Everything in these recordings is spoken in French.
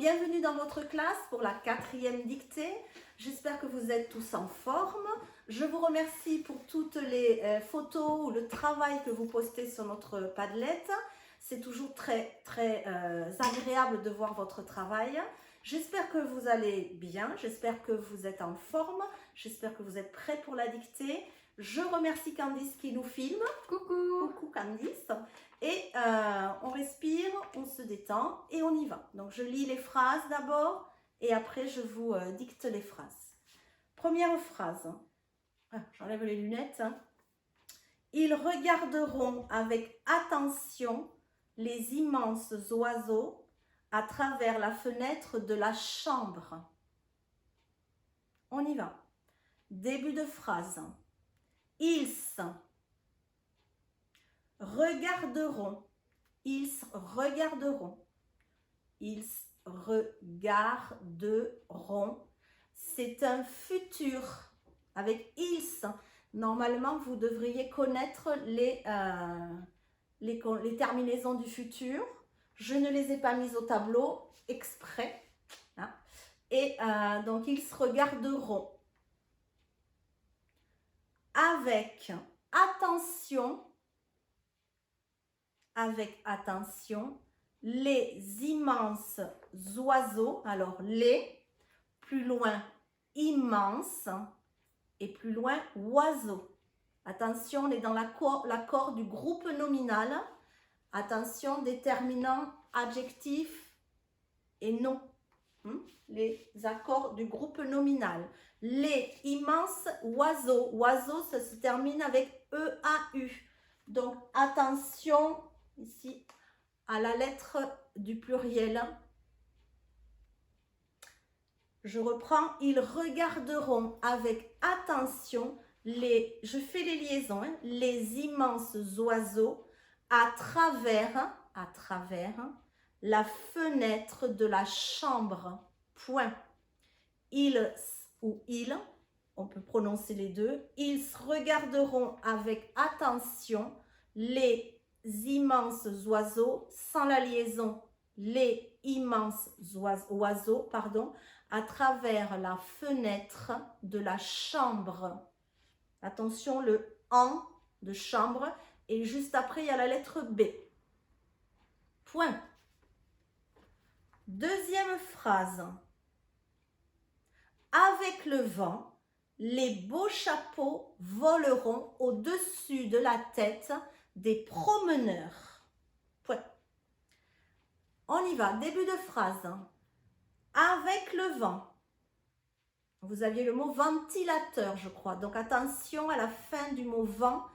bienvenue dans votre classe pour la 4e dictée. J'espère que vous êtes tous en forme. Je vous remercie pour toutes les photos ou le travail que vous postez sur notre Padlet. C'est toujours très agréable de voir votre travail. J'espère que vous allez bien, j'espère que vous êtes en forme, j'espère que vous êtes prêts pour la dictée. Je remercie Candice qui nous filme. Coucou. Coucou Candice. Et on respire, on se détend et on y va. Donc je lis les phrases d'abord et après je vous dicte les phrases. Première phrase. J'enlève les lunettes. Ils regarderont avec attention les immenses oiseaux à travers la fenêtre de la chambre. On y va. Début de phrase. Ils regarderont. Ils regarderont. Ils regarderont. C'est un futur avec ils. Normalement, vous devriez connaître les terminaisons du futur. Je ne les ai pas mises au tableau exprès. Hein. Et donc, ils se regarderont. Avec attention, les immenses oiseaux, alors les, plus loin immense et plus loin oiseau. Attention, on est dans l'accord du groupe nominal. Attention, déterminant, adjectif et nom. Les accords du groupe nominal. Les immenses oiseaux. Oiseaux, ça se termine avec E-A-U. Donc, attention ici à la lettre du pluriel. Je reprends. Ils regarderont avec attention je fais les liaisons, les immenses oiseaux à travers la fenêtre de la chambre. Point. Ils ou ils, on peut prononcer les deux. Ils regarderont avec attention les immenses oiseaux, sans la liaison, les immenses oiseaux, à travers la fenêtre de la chambre. Attention, le en de chambre et juste après, il y a la lettre B. Point. Deuxième phrase. Avec le vent, les beaux chapeaux voleront au-dessus de la tête des promeneurs. Point. On y va. Début de phrase. Avec le vent. Vous aviez le mot ventilateur, je crois. Donc, attention à la fin du mot vent.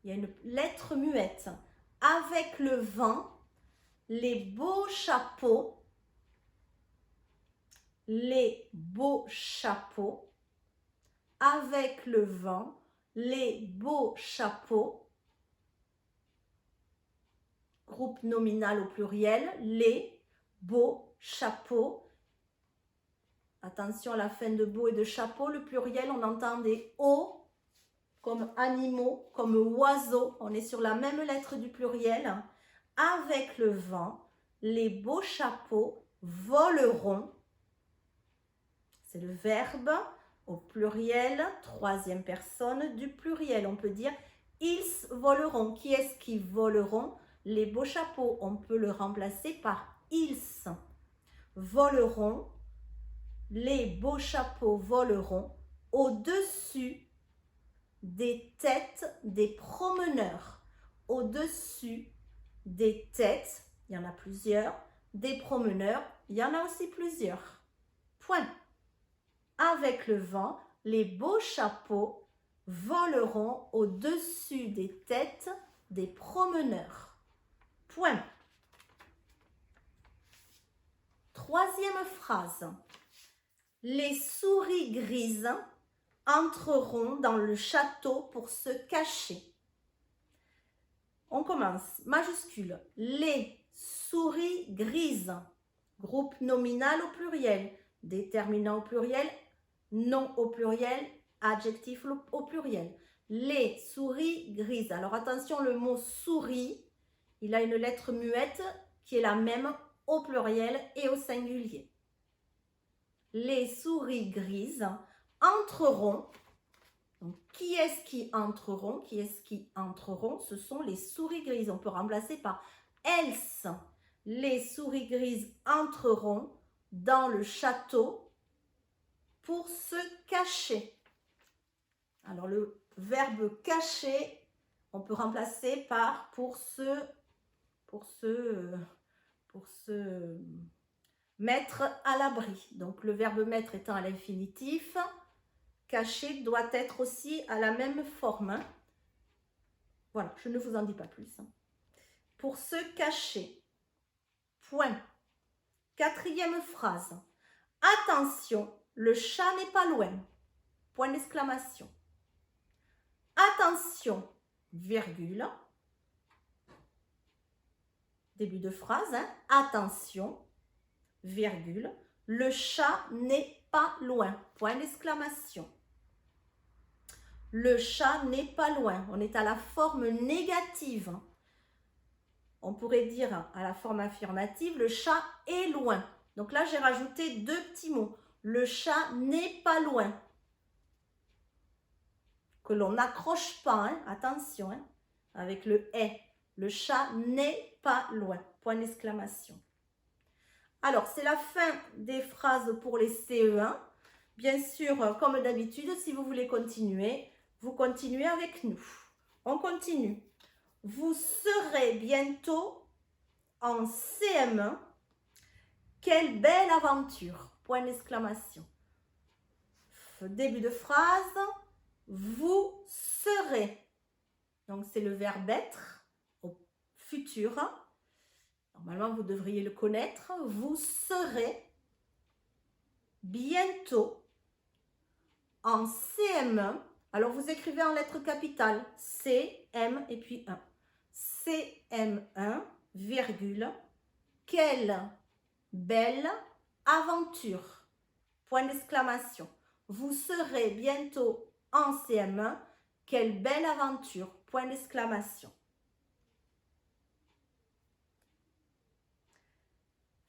Il y a une lettre muette. Avec le vent, les beaux chapeaux, avec le vent, les beaux chapeaux, groupe nominal au pluriel, les beaux chapeaux. Attention à la fin de beau et de chapeau, le pluriel, on entend des O comme animaux, comme oiseaux. On est sur la même lettre du pluriel. Avec le vent, les beaux chapeaux voleront. C'est le verbe au pluriel, troisième personne du pluriel. On peut dire ils voleront. Qui est-ce qui voleront? Les beaux chapeaux, on peut le remplacer par ils. Voleront. Les beaux chapeaux voleront au-dessus des têtes des promeneurs. Au-dessus des têtes, il y en a plusieurs, des promeneurs, il y en a aussi plusieurs. Point. Avec le vent, les beaux chapeaux voleront au-dessus des têtes des promeneurs. Point. Troisième phrase. Les souris grises entreront dans le château pour se cacher. On commence. Majuscule. Les souris grises. Groupe nominal au pluriel. Déterminant au pluriel. Nom au pluriel. Adjectif au pluriel. Les souris grises. Alors attention, le mot souris, il a une lettre muette qui est la même au pluriel et au singulier. Les souris grises entreront. Donc, qui est-ce qui entreront? Qui est-ce qui entreront? Ce sont les souris grises. On peut remplacer par else. Les souris grises entreront dans le château pour se cacher. Alors, le verbe cacher, on peut remplacer par pour se mettre à l'abri. Donc, le verbe mettre étant à l'infinitif, cacher doit être aussi à la même forme. Voilà, je ne vous en dis pas plus. Pour se cacher. Point. Quatrième phrase. Attention, le chat n'est pas loin. Point d'exclamation. Attention, virgule. Début de phrase. Attention, virgule. Le chat n'est pas loin. Point d'exclamation. Le chat n'est pas loin. On est à la forme négative. On pourrait dire à la forme affirmative, le chat est loin. Donc là, j'ai rajouté deux petits mots. Le chat n'est pas loin. Que l'on n'accroche pas, hein, attention, hein, avec le « est ». Le chat n'est pas loin. Point d'exclamation. Alors, c'est la fin des phrases pour les CE1. Bien sûr, comme d'habitude, si vous voulez continuer, vous continuez avec nous. On continue. Vous serez bientôt en CM1. Quelle belle aventure! Point d'exclamation. Début de phrase. Vous serez. Donc, c'est le verbe être au futur. Normalement, vous devriez le connaître. Vous serez bientôt en CM1. Alors, vous écrivez en lettres capitales C, M et puis 1. CM1, virgule. Quelle belle aventure. Point d'exclamation. Vous serez bientôt en CM1. Quelle belle aventure. Point d'exclamation.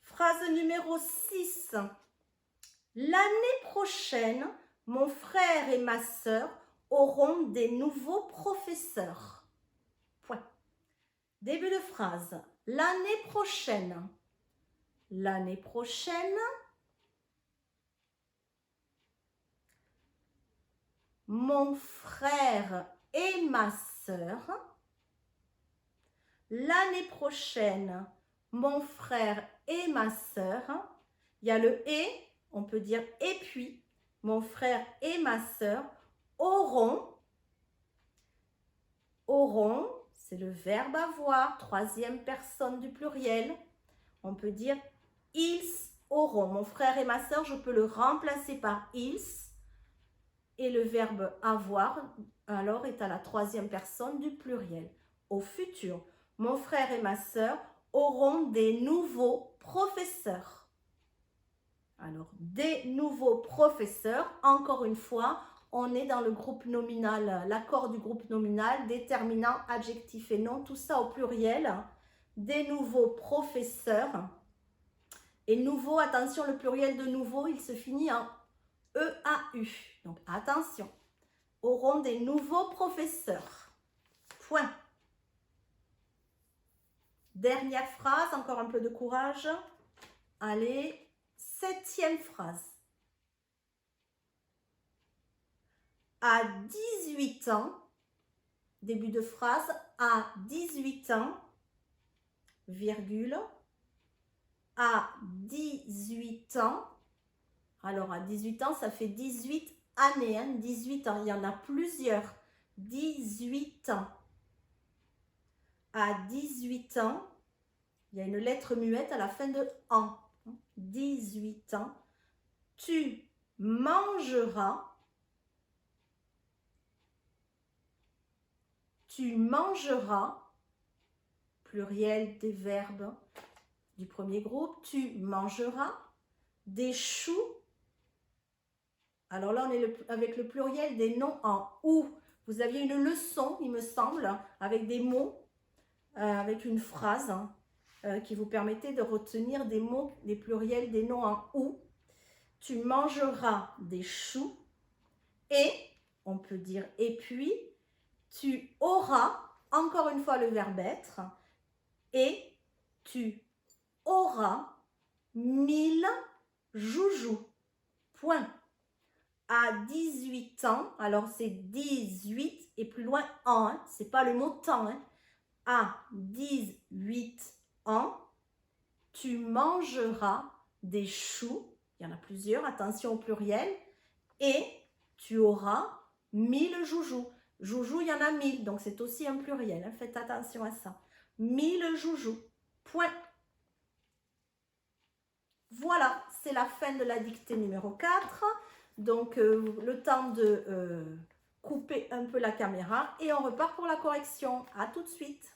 Phrase numéro 6. L'année prochaine, mon frère et ma sœur auront des nouveaux professeurs. Point. Début de phrase. L'année prochaine. L'année prochaine, mon frère et ma sœur. L'année prochaine, mon frère et ma sœur. Il y a le « et », on peut dire « et puis ». Mon frère et ma sœur auront. Auront, c'est le verbe avoir, troisième personne du pluriel. On peut dire « ils auront ». Mon frère et ma sœur, je peux le remplacer par « ils ». Et le verbe avoir, alors, est à la troisième personne du pluriel. Au futur, mon frère et ma sœur auront des nouveaux professeurs. Alors, des nouveaux professeurs, encore une fois, on est dans le groupe nominal, l'accord du groupe nominal, déterminant, adjectif et nom, tout ça au pluriel. Des nouveaux professeurs. Et nouveau, attention, le pluriel de nouveau, il se finit en EAU. Donc, attention, auront des nouveaux professeurs. Point. Dernière phrase, encore un peu de courage. Allez, 7e phrase. À 18 ans, début de phrase, à 18 ans, virgule, à 18 ans, alors à 18 ans, ça fait 18 années, hein, 18 ans, il y en a plusieurs, 18 ans. À 18 ans, il y a une lettre muette à la fin de « an ». 18 ans, tu mangeras, pluriel des verbes du premier groupe, tu mangeras des choux. Alors là, on est avec le pluriel des noms en ou. Vous aviez une leçon, il me semble, avec des mots, avec une phrase. qui vous permettait de retenir des mots, des pluriels, des noms en ou. Tu mangeras des choux et, on peut dire et puis, tu auras, encore une fois le verbe être, et tu auras 1000 joujoux. Point. À 18 ans, alors c'est 18 et plus loin en, hein, c'est pas le mot temps. Hein. À 18 ans, tu mangeras des choux, il y en a plusieurs, attention au pluriel, et tu auras 1000 joujoux. Joujoux, il y en a 1000, donc c'est aussi un pluriel, hein, faites attention à ça. 1000 joujoux. Point. Voilà, c'est la fin de la dictée numéro 4. Donc, le temps de couper un peu la caméra et on repart pour la correction. À tout de suite.